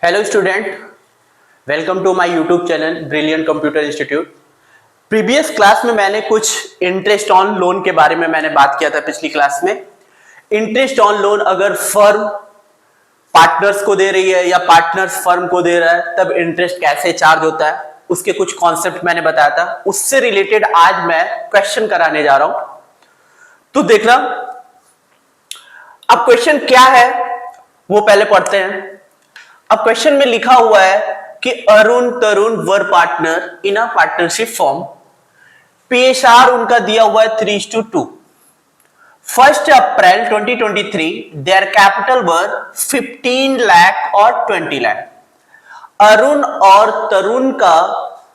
Hello student, welcome to my YouTube channel brilliant computer institute. Previous class में मैंने कुछ interest on loan के बारे में मैंने बात किया था। पिछली क्लास में इंटरेस्ट ऑन लोन अगर फर्म पार्टनर्स को दे रही है या पार्टनर्स फर्म को दे रहा है तब इंटरेस्ट कैसे चार्ज होता है, उसके कुछ कॉन्सेप्ट मैंने बताया था। उससे रिलेटेड आज मैं क्वेश्चन कराने जा रहा हूं, तो देखना। अब क्वेश्चन क्या है वो पहले पढ़ते हैं। अब क्वेश्चन में लिखा हुआ है कि Arun Tarun were partner in a partnership firm. PSR उनका दिया हुआ है 3:2। 1 April 2023 their capital were 15 lakh और 20 लाख। अरुण और तरुण का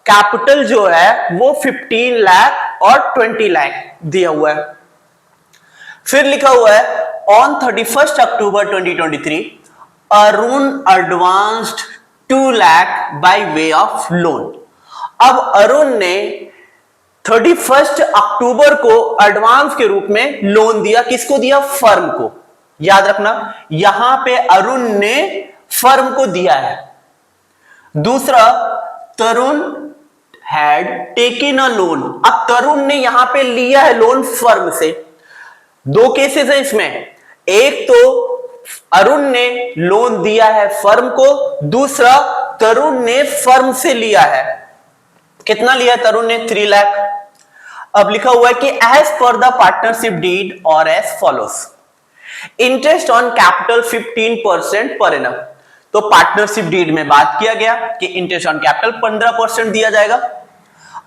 कैपिटल जो है वो 15 लाख और 20 लाख दिया हुआ है। फिर लिखा हुआ है on 31 October 2023 Arun advanced 2 lakh by way of loan. अब अरुण ने 31 अक्टूबर को एडवांस के रूप में लोन दिया। किसको दिया? फर्म को। याद रखना, यहां पे अरुण ने फर्म को दिया है। दूसरा, तरुण हैड टेकन अ लोन। अब तरुण ने यहां पे लिया है लोन फर्म से। दो केसेस है इसमें, एक तो अरुण ने लोन दिया है फर्म को, दूसरा तरुण ने फर्म से लिया है। कितना लिया तरुण ने? 3 लाख। अब लिखा हुआ है कि as per the partnership deed और as follows. Interest on capital 15% per annum. तो पार्टनरशिप डीड में बात किया गया कि इंटरेस्ट ऑन कैपिटल 15% दिया जाएगा।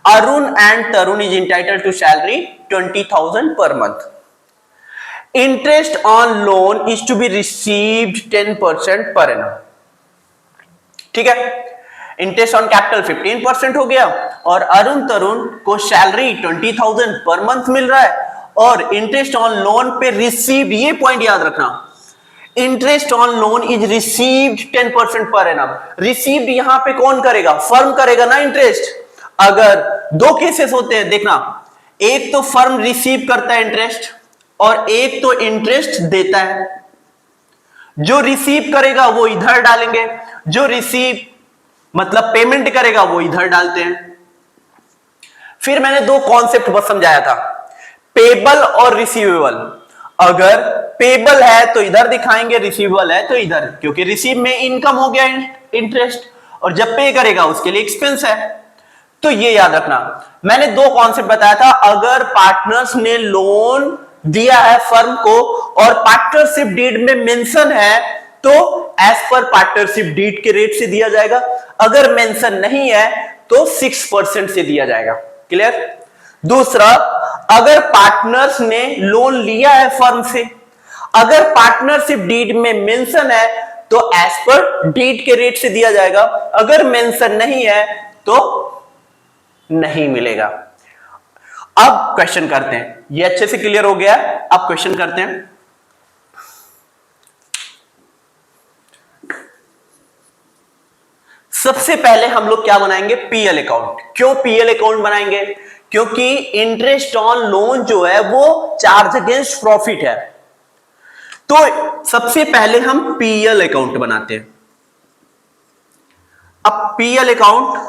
Arun and Tarun is entitled to salary 20,000 per month. Interest on loan is to be received 10% per annum. ठीक है, इंटरेस्ट ऑन कैपिटल 15% हो गया और अरुण तरुण को सैलरी 20,000 पर मंथ मिल रहा है। और इंटरेस्ट ऑन लोन पे रिसीव्ड, ये पॉइंट याद रखना, interest on loan is received 10% per annum. Received यहां पे कौन करेगा? फर्म करेगा ना इंटरेस्ट। अगर दो केसेस होते हैं, देखना, एक तो फर्म रिसीव करता है इंटरेस्ट और एक तो इंटरेस्ट देता है। जो रिसीव करेगा वो इधर डालेंगे, जो रिसीव मतलब पेमेंट करेगा वो इधर डालते हैं। फिर मैंने दो कॉन्सेप्ट बस समझाया था, पेबल और रिसीवेबल। अगर पेबल है तो इधर दिखाएंगे, रिसीवेबल है तो इधर, क्योंकि रिसीव में इनकम हो गया इंटरेस्ट, और जब पे करेगा उसके लिए एक्सपेंस है। तो ये याद रखना, मैंने दो कॉन्सेप्ट बताया था। अगर पार्टनर्स ने लोन दिया है फर्म को और पार्टनरशिप डीड में मेंशन है तो एज पर पार्टनरशिप डीड के रेट से दिया जाएगा। अगर मेंशन नहीं है तो 6% से दिया जाएगा। क्लियर? दूसरा, अगर पार्टनर्स ने लोन लिया है फर्म से, अगर पार्टनरशिप डीड में मेंशन है तो एज पर डीड के रेट से दिया जाएगा। अगर मेंशन नहीं है तो नहीं मिलेगा। अब क्वेश्चन करते हैं। ये अच्छे से क्लियर हो गया। अब क्वेश्चन करते हैं। सबसे पहले हम लोग क्या बनाएंगे? PL account. क्यों पीएल अकाउंट बनाएंगे? क्योंकि इंटरेस्ट ऑन लोन जो है वो चार्ज अगेंस्ट प्रॉफिट है। तो सबसे पहले हम पीएल अकाउंट बनाते हैं। अब पीएल अकाउंट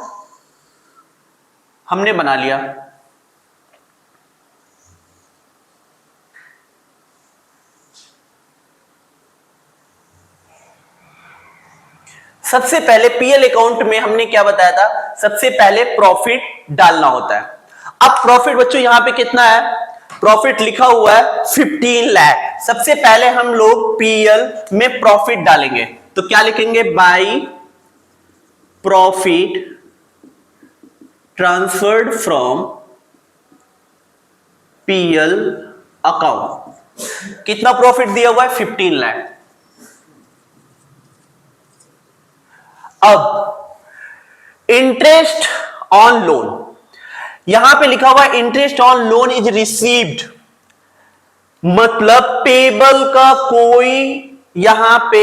हमने बना लिया। सबसे पहले पीएल अकाउंट में हमने क्या बताया था? सबसे पहले प्रॉफिट डालना होता है। अब प्रॉफिट बच्चों यहां पे कितना है? प्रॉफिट लिखा हुआ है 15 लाख। सबसे पहले हम लोग पीएल में प्रॉफिट डालेंगे, तो क्या लिखेंगे? By profit transferred from PL account. कितना प्रॉफिट दिया हुआ है? 15 लाख। अब इंटरेस्ट ऑन लोन, यहां पे लिखा हुआ है interest on loan is received, मतलब पेबल का कोई यहां पे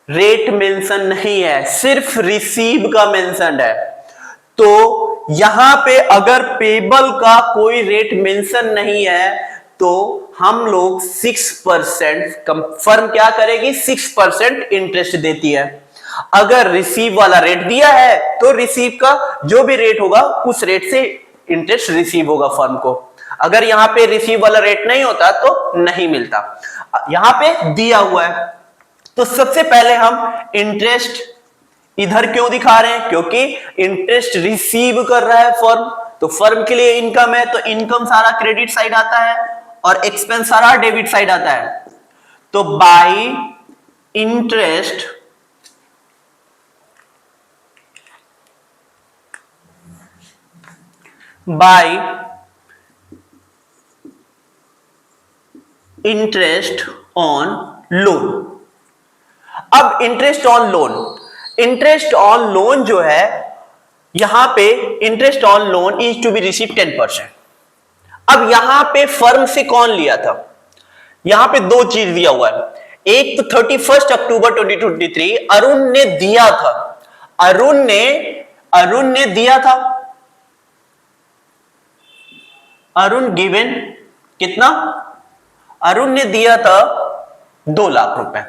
रेट मेंशन नहीं है, सिर्फ रिसीव का मेंशन है। तो यहां पे अगर पेबल का कोई रेट मेंशन नहीं है तो हम लोग 6% फर्म क्या करेगी? 6% इंटरेस्ट देती है। अगर रिसीव वाला रेट दिया है तो रिसीव का जो भी रेट होगा उस रेट से इंटरेस्ट रिसीव होगा फर्म को। अगर यहां पे रिसीव वाला रेट नहीं होता तो नहीं मिलता, यहां पे दिया हुआ है। तो सबसे पहले हम इंटरेस्ट इधर क्यों दिखा रहे हैं, क्योंकि इंटरेस्ट रिसीव कर रहा है फर्म, तो फर्म के लिए इनकम है, तो इनकम सारा क्रेडिट साइड आता है और एक्सपेंस सारा डेबिट साइड आता है। तो by interest interest on loan. अब इंटरेस्ट ऑन लोन जो है, यहां पे interest on loan is to be receive 10%। अब यहां पे फर्म से कौन लिया था, यहां पे दो चीज दिया हुआ है। एक तो 31 अक्टूबर 2023 अरुण ने दिया था, अरुण ने दिया था, अरुण गिवन कितना, अरुण ने दिया था 2 लाख रुपए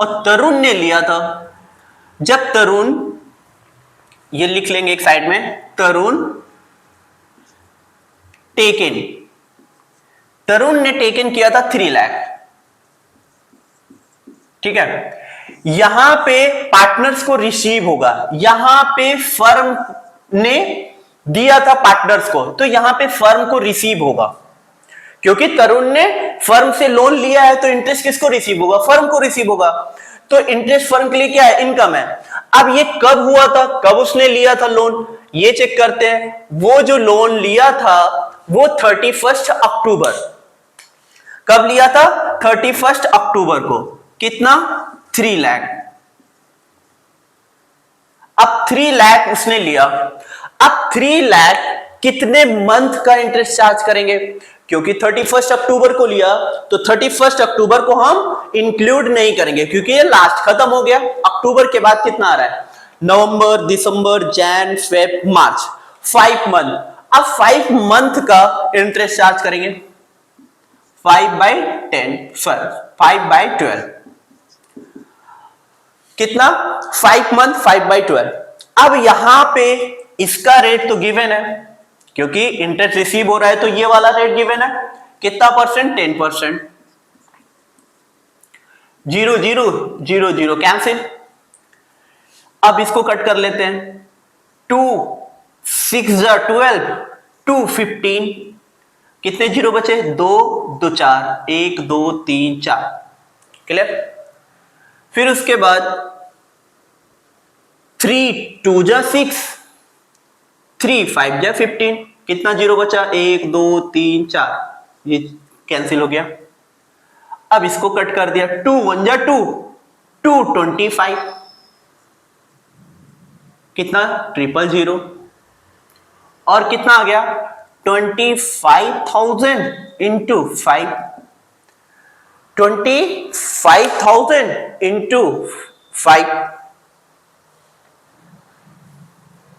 और तरुण ने लिया था, जब तरुण, ये लिख लेंगे एक साइड में, तरुण ने टेकन किया था 3 लाख। ठीक है, यहां पे पार्टनर्स को रिसीव होगा, यहां पे फर्म ने दिया था पार्टनर्स को, तो यहां पे फर्म को रिसीव होगा, क्योंकि तरुण ने फर्म से लोन लिया है तो इंटरेस्ट किसको रिसीव होगा, फर्म को रिसीव होगा। तो इंटरेस्ट फर्म के लिए क्या है, इनकम है। अब ये कब हुआ था, कब उसने लिया था लोन, ये चेक करते हैं। वो जो लोन लिया था वो 31 अक्टूबर, कब लिया था, 31 अक्टूबर को, कितना, 3 लाख। अब 3 लाख उसने लिया, अब 3 लाख कितने मंथ का इंटरेस्ट चार्ज करेंगे, क्योंकि 31 अक्टूबर को लिया तो 31 अक्टूबर को हम इंक्लूड नहीं करेंगे, क्योंकि ये लास्ट खत्म हो गया। अक्टूबर के बाद कितना आ रहा है, नवंबर, दिसंबर, जैन, फेब, मार्च, 5 मंथ। अब 5 मंथ का इंटरेस्ट चार्ज करेंगे, 5/12 कितना, 5 मंथ 5/12। अब यहां पे इसका रेट तो गिवन है, क्योंकि इंटरेस्ट रिसीव हो रहा है, तो ये वाला रेट गिवन है, कितना परसेंट, 10%। 0 0 0 0 कैंसिल। अब इसको कट कर लेते हैं, 2 6 12 2 15, कितने जीरो बचे, 2 2 4, 1 2 3 4, क्लियर। फिर उसके बाद 3 2 6, 3 5 15, कितना जीरो बचा, 1 2 3 4, ये कैंसिल हो गया। अब इसको कट कर दिया, 2 1 2 2 25, कितना, 000, और कितना आ गया, 25,000 इंटू 5, 25,000 इंटू 5,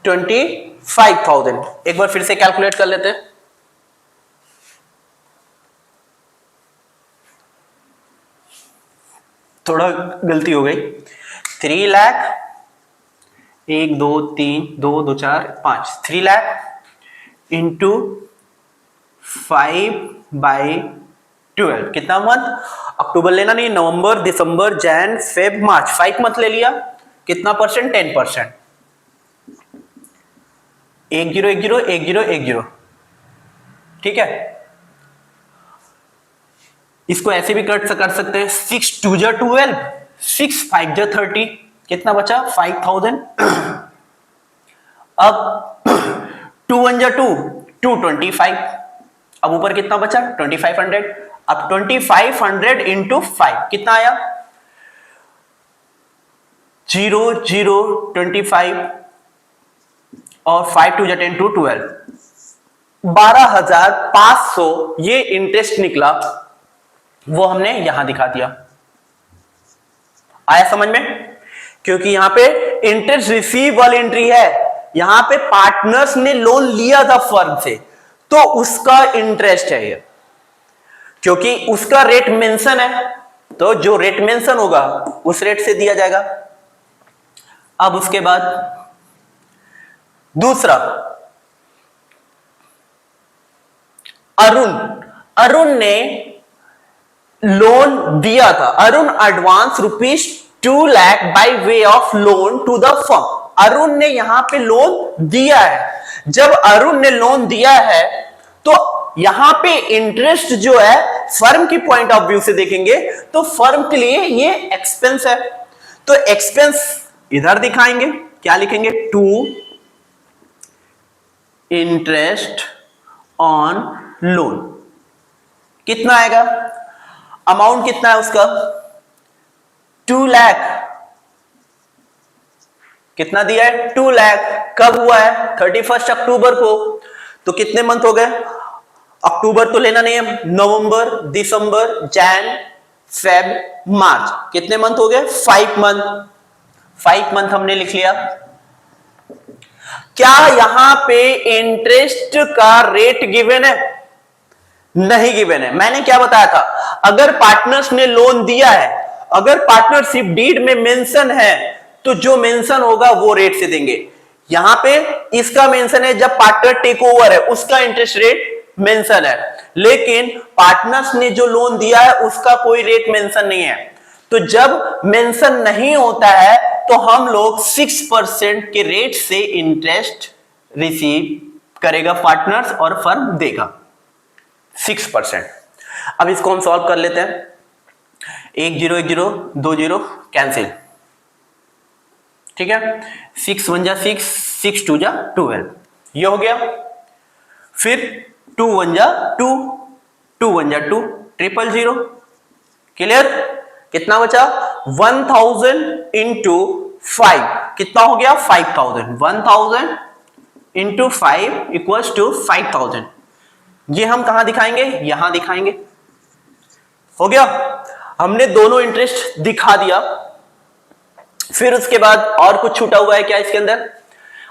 25,000। एक बार फिर से कैलकुलेट कर लेते हैं, थोड़ा गलती हो गई, 3 लाख, 1 2 3 2 2 4 5, 3 लाख इंटू 5/12, कितना मंथ, अक्टूबर लेना नहीं, नवंबर, दिसंबर, जैन, फेब, मार्च, 5 मंथ ले लिया, कितना परसेंट, 10%। 1 0 1 0 1 0 1 0, ठीक है। इसको ऐसे भी कर सकते हैं, 6 2 12, 6 5 30, कितना बचा, 5,000। अब 2 1 2 2 25, अब ऊपर कितना बचा, 2500। अब 2500 इंटू 5 कितना आया, 0 0 25 और 5 2 10 2 12, 12,500 ये इंटरेस्ट निकला, वो हमने यहां दिखा दिया। आया समझ में, क्योंकि यहां पे इंटरेस्ट रिसीव वाली एंट्री है, यहां पे पार्टनर्स ने लोन लिया था फर्म से, तो उसका इंटरेस्ट है ये, क्योंकि उसका रेट मेंशन है, तो जो रेट मेंशन होगा उस रेट से दिया जाएगा। अब उसके बाद दूसरा, अरुण ने लोन दिया था। Arun advance ₹2 lakh by way of loan to the firm. Arun ने यहां पे लोन दिया है। जब अरुण ने लोन दिया है तो यहां पे इंटरेस्ट जो है फर्म की पॉइंट ऑफ व्यू से देखेंगे तो फर्म के लिए ये एक्सपेंस है। तो एक्सपेंस इधर दिखाएंगे, क्या लिखेंगे? To interest on loan. कितना आएगा? अमाउंट कितना है उसका? 2 लाख। कितना दिया है? 2 लाख। कब हुआ है? 31 अक्टूबर को। तो कितने मंथ हो गए? अक्टूबर तो लेना नहीं है, नवंबर, दिसंबर, जैन, फेब, मार्च। कितने मंथ हो गए? 5 मंथ। 5 मंथ हमने लिख लिया। क्या यहां पे इंटरेस्ट का रेट गिवन है? नहीं गिवन है। मैंने क्या बताया था? अगर पार्टनर्स ने लोन दिया है, अगर पार्टनरशिप डीड में मेंशन है तो जो मेंशन होगा वो रेट से देंगे। यहां पे इसका मेंशन है, जब पार्टनर टेक ओवर है उसका इंटरेस्ट रेट मेंशन है, लेकिन पार्टनर्स ने जो लोन दिया है उसका कोई रेट मेंशन नहीं है। तो जब मेंशन नहीं होता है तो हम लोग 6% के रेट से इंटरेस्ट रिसीव करेगा पार्टनर्स और फर्म देगा 6%। अब इसको हम सॉल्व कर लेते हैं। 1 0 1 0 2 0 कैंसिल, ठीक है। 6 1 जा 6, 6 2 जा 12, ये हो गया। फिर 2 1 जा 2, 2 1 जा 2, 000, क्लियर। कितना बचा? 1000 इंटू 5, कितना हो गया? 5000। 1000 इंटू 5 इक्वल्स टू 5000। ये हम कहां दिखाएंगे? यहां दिखाएंगे। हो गया, हमने दोनों इंटरेस्ट दिखा दिया। फिर उसके बाद और कुछ छूटा हुआ है क्या इसके अंदर?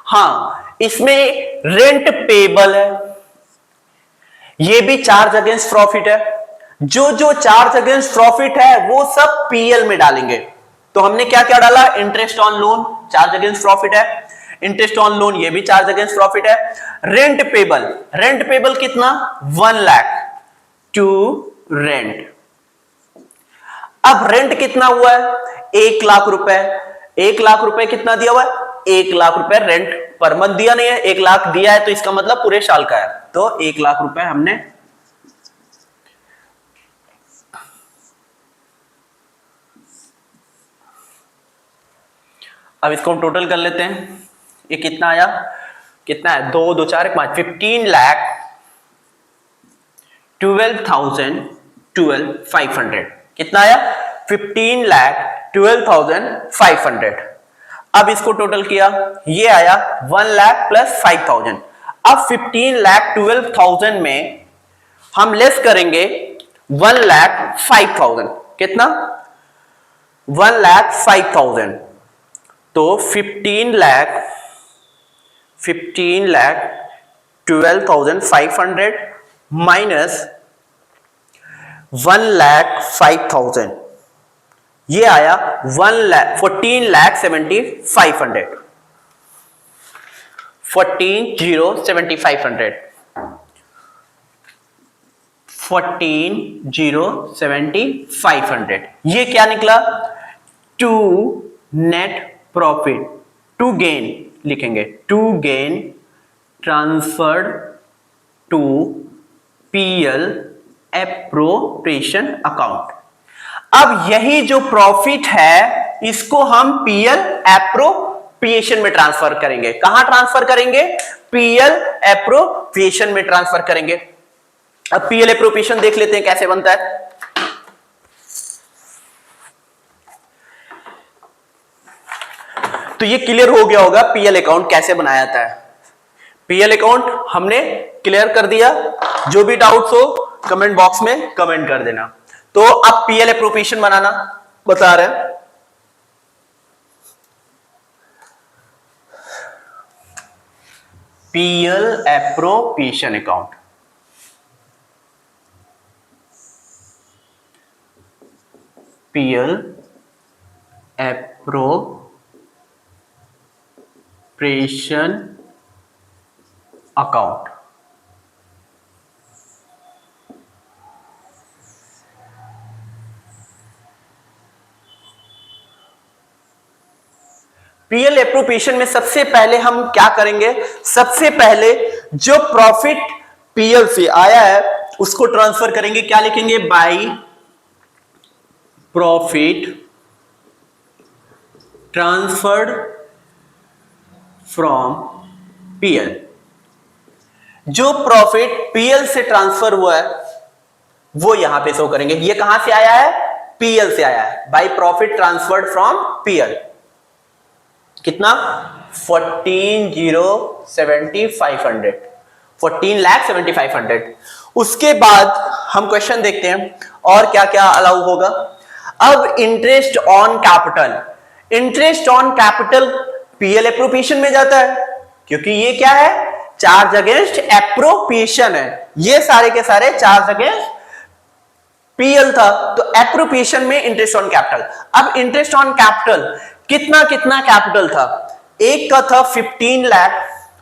हाँ, इसमें रेंट पेबल है, ये भी चार्ज अगेंस्ट प्रॉफिट है। जो चार्ज अगेंस्ट प्रॉफिट है वो सब पीएल में डालेंगे। तो हमने क्या क्या डाला? Interest on loan charge against profit है, इंटरेस्ट ऑन लोन ये भी चार्ज अगेंस्ट प्रॉफिट है। रेंट पेबल, रेंट पेबल कितना? 1 लाख टू रेंट। अब रेंट कितना हुआ है? 1 लाख रुपए। 1 लाख रुपए कितना दिया हुआ है? 1 लाख रुपए रेंट पर मंथ दिया नहीं है, 1 लाख दिया है तो इसका मतलब पूरे साल का है, तो 1 लाख रुपए हमने अब इसको हम टोटल कर लेते हैं। ये कितना आया? कितना है? 2 2 4 5, 15 लाख 12,500। कितना आया? 15 लाख 12,500। अब इसको टोटल किया, ये आया 1 लाख प्लस 5,000। अब 15 लाख 12,000 में हम लेस करेंगे 1 लाख 5,000। कितना? 1 लाख 5,000। तो 15 लाख 12,500 माइनस 1 लाख 5,000, ये आया 14 लाख 7,500। 14,07500 ये क्या निकला? To net profit, to gain लिखेंगे, to gain transferred to PL appropriation account. अब यही जो प्रॉफिट है इसको हम पीएल एप्रोप्रिएशन में ट्रांसफर करेंगे। कहां ट्रांसफर करेंगे? पीएल एप्रोप्रिएशन में ट्रांसफर करेंगे। अब पीएल एप्रोप्रिएशन देख लेते हैं कैसे बनता है। तो ये क्लियर हो गया होगा पीएल अकाउंट कैसे बनाया जाता है। पीएल अकाउंट हमने क्लियर कर दिया। जो भी डाउट्स हो कमेंट बॉक्स में कमेंट कर देना। तो अब पीएल एप्रोप्रिएशन बनाना बता रहे हैं। PL appropriation account, PL appropriation account. PL appropriation में सबसे पहले हम क्या करेंगे, सबसे पहले जो प्रॉफिट पीएल से आया है उसको ट्रांसफर करेंगे। क्या लिखेंगे, by profit transferred from PL. जो प्रॉफिट पीएल से ट्रांसफर हुआ है वो यहां पे शो करेंगे। ये कहां से आया है, पीएल से आया है, by profit transferred from PL. कितना, 14,7500। उसके बाद हम क्वेश्चन देखते हैं और क्या क्या अलाउ होगा। अब interest on capital, interest on capital PL appropriation में जाता है, क्योंकि ये क्या है, चार्ज अगेंस्ट एप्रोप्रिएशन है। ये सारे के सारे चार्ज अगेंस्ट पीएल था, तो एप्रोप्रिएशन में इंटरेस्ट ऑन कैपिटल। अब इंटरेस्ट ऑन कैपिटल कितना कितना कैपिटल था, एक का था 15 लाख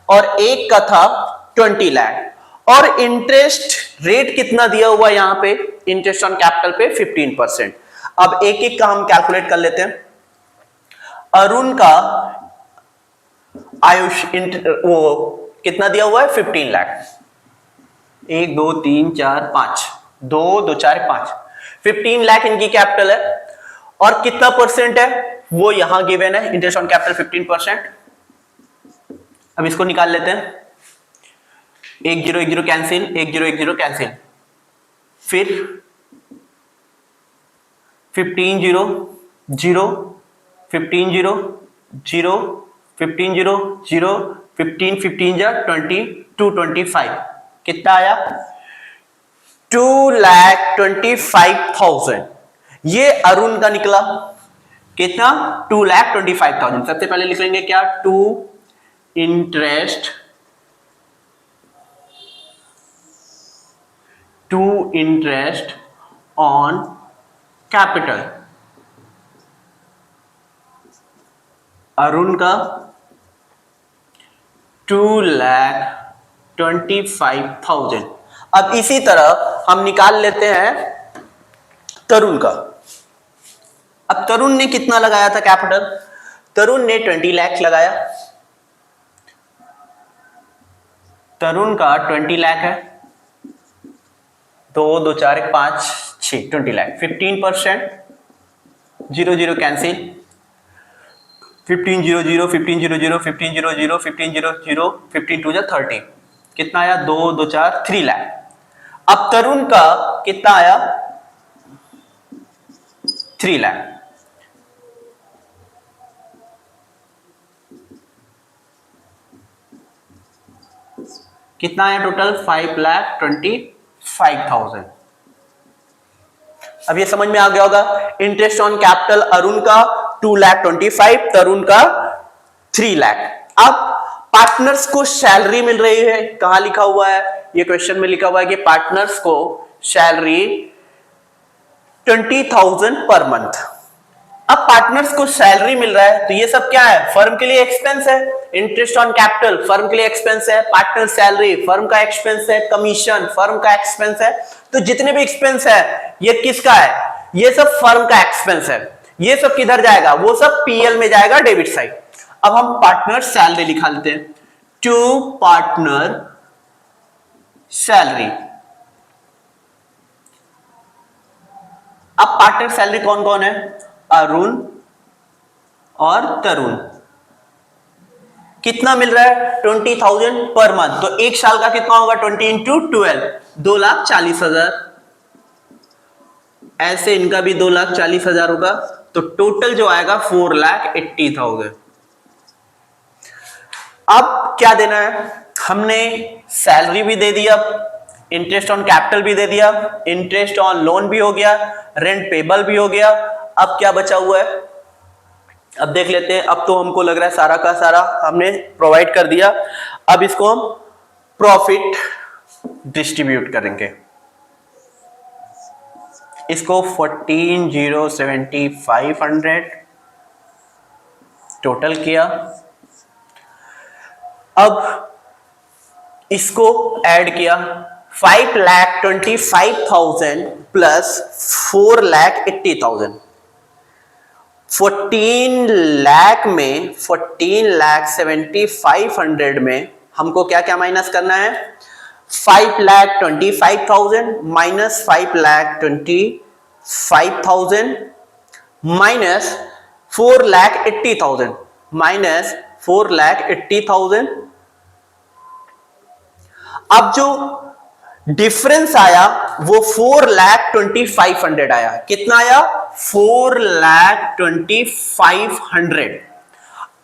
और एक का था 20 लाख, और इंटरेस्ट रेट कितना दिया हुआ यहां पे इंटरेस्ट ऑन कैपिटल पे, 15%। अब एक एक का हम कैलकुलेट कर लेते हैं। अरुण का आयुष वो कितना दिया हुआ है, 15 लाख, 1 2 3 4 5, 2 2 4 5, 15 लाख इनकी कैपिटल है। और कितना परसेंट है वो यहां गिवन है, इंटरेस्ट ऑन कैपिटल 15%। अब इसको निकाल लेते हैं, 1 0 1 0 कैंसिल, 1 0 1 0 कैंसिल, फिर 15 0 0 15 0 0 15 0 0 15 15 जा 20 225, कितना आया, 2,25,000। ये अरुण का निकला, कितना, 2,25,000। सबसे पहले लिख लेंगे क्या, to interest on capital. Arun का 2,25,000। अब इसी तरह हम निकाल लेते हैं तरुण का। अब तरुण ने कितना लगाया था कैपिटल, तरुण ने 20 लाख लगाया। तरुण का 20 लाख है, 2 2 4 1 5 6, 20 लाख, 15%, 0 0 कैंसिल, 15 0 0 15 0 0 15 0 0 15 0 0 15 2 30, कितना आया, 2 2 4 3 लाख। अब तरुण का कितना आया, 3 लाख। कितना आया टोटल, 5,25,000। अब ये समझ में आ गया होगा, इंटरेस्ट ऑन कैपिटल अरुण का 2,25,000, तरुण का 3 लाख। अब पार्टनर्स को सैलरी मिल रही है, कहां लिखा हुआ है, ये क्वेश्चन में लिखा हुआ है कि पार्टनर्स को सैलरी 20,000 पर मंथ। अब पार्टनर्स को सैलरी मिल रहा है तो ये सब क्या है, फर्म के लिए एक्सपेंस है। इंटरेस्ट ऑन कैपिटल फर्म के लिए एक्सपेंस है, पार्टनर सैलरी फर्म का एक्सपेंस है, कमीशन फर्म का एक्सपेंस है। तो जितने भी एक्सपेंस है ये किसका है, ये सब फर्म का एक्सपेंस है। ये सब किधर जाएगा, वो सब पीएल में जाएगा, डेबिट साइड। अब हम पार्टनर सैलरी लिखा लेते हैं, टू पार्टनर सैलरी। अब पार्टनर सैलरी कौन कौन है, अरुण और तरुण। कितना मिल रहा है, 20,000 पर मंथ। तो एक साल का कितना होगा, 20 इंटू 12, 2,40,000। ऐसे इनका भी 2,40,000 होगा, तो टोटल जो आएगा 4,80,000। अब क्या देना है, हमने सैलरी भी दे दिया, इंटरेस्ट ऑन कैपिटल भी दे दिया, इंटरेस्ट ऑन लोन भी हो गया, रेंट पेबल भी हो गया। अब क्या बचा हुआ है, अब देख लेते हैं। अब तो हमको लग रहा है सारा का सारा हमने प्रोवाइड कर दिया। अब इसको हम प्रॉफिट डिस्ट्रीब्यूट करेंगे। इसको 14,075 टोटल किया। अब इसको ऐड किया, 5,25,000 प्लस 4,80,000, 14 लाख में 14,75,000 में हमको क्या क्या माइनस करना है, 5,25,000 माइनस 5,25,000 माइनस 4,80,000 माइनस 4,80,000। अब जो डिफरेंस आया वो 4,25,000 आया। कितना आया, 4,25,000।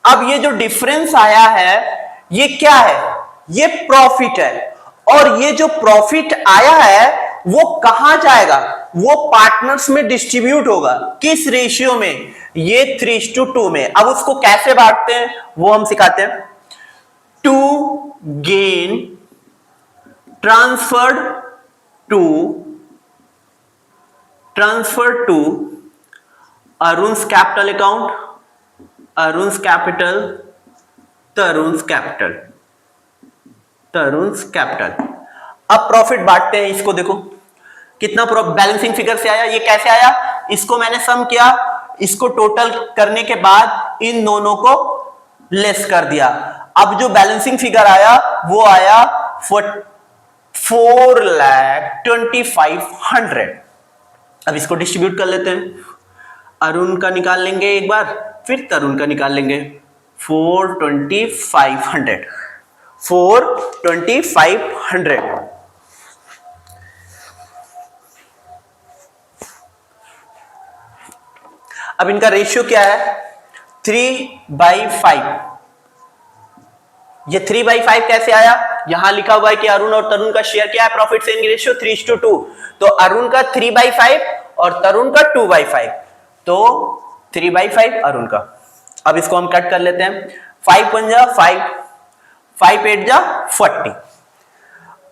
अब ये जो डिफरेंस आया है ये क्या है, ये प्रॉफिट है। और ये जो प्रॉफिट आया है वो कहां जाएगा, वो पार्टनर्स में डिस्ट्रीब्यूट होगा। किस रेशियो में, ये 3:2 में। अब उसको कैसे बांटते हैं वो हम सिखाते हैं। To gain transferred to Arun's capital account, Arun's capital, Tarun's capital। अब प्रॉफिट बांटते हैं। इसको देखो कितना बैलेंसिंग फिगर से आया, ये कैसे आया, इसको मैंने सम किया, इसको टोटल करने के बाद इन दोनों को लेस कर दिया। अब जो बैलेंसिंग फिगर आया वो आया 4,25,000। अब इसको डिस्ट्रीब्यूट कर लेते हैं। अरुण का निकाल लेंगे एक बार, फिर तरुण का निकाल लेंगे। 4,25,000। अब इनका रेशियो क्या है, 3/5। ये 3/5 कैसे आया, यहां लिखा हुआ है कि अरुण और तरुण का शेयर क्या है प्रॉफिट से, रेशियो 3:2। तो अरुण का 3/5 और तरुण का 2/5, तो 3/5 अरुण का। अब इसको हम कट कर लेते हैं। 5 1 जा 5, 5 8 जा 40।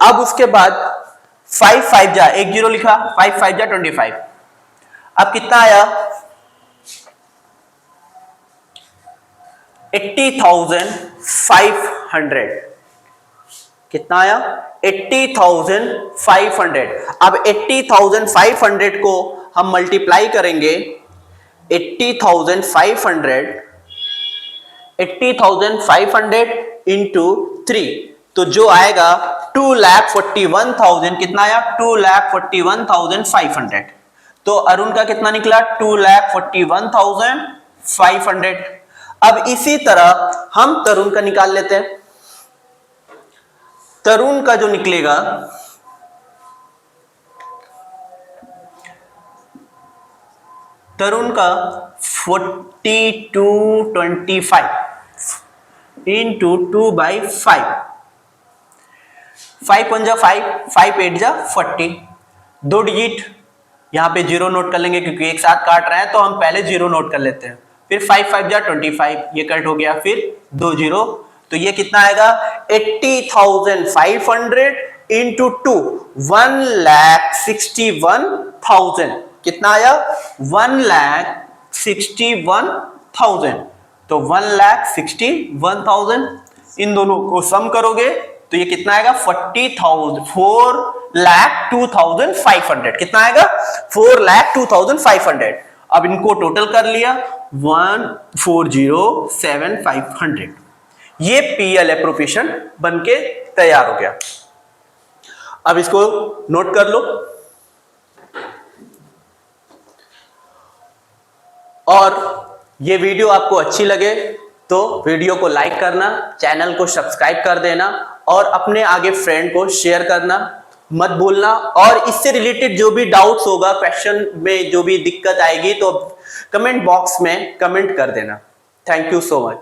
अब उसके बाद 5 5 जा, एक जीरो लिखा, 5 5 जा 25। अब कितना आया, 80,500। कितना आया, 80,500। अब 80,500 को हम मल्टीप्लाई करेंगे, 80,500 इंटू 3, तो जो आएगा 2,41,000। कितना आया, 2,41,500। तो अरुण का कितना निकला, 2,41,500। अब इसी तरह हम तरुण का निकाल लेते हैं। तरुण का जो निकलेगा, तरुण का 4225 इंटू 2/5। 5 1 जा 5, 5 8 जा 40। 2 डिजिट यहां पे जीरो नोट कर लेंगे क्योंकि एक साथ काट रहे हैं, तो हम पहले जीरो नोट कर लेते हैं। फिर 5 5 जा 25, ये कट हो गया, फिर 2 जीरो, तो ये कितना आएगा, 80,500 इंटू 2, 1,61,000। कितना आया, 1,61,000। तो 1,61,000 इन दोनों को सम करोगे तो ये कितना आएगा, 4,02,500। कितना आएगा, 4,02,500। अब इनको टोटल कर लिया, 1,40,7,500। ये पीएल एप्रोप्रिएशन बनके तैयार हो गया। अब इसको नोट कर लो। और ये वीडियो आपको अच्छी लगे तो वीडियो को लाइक करना, चैनल को सब्सक्राइब कर देना और अपने आगे फ्रेंड को शेयर करना मत भूलना। और इससे रिलेटेड जो भी डाउट्स होगा, क्वेश्चन में जो भी दिक्कत आएगी, तो कमेंट बॉक्स में कमेंट कर देना। Thank you so much.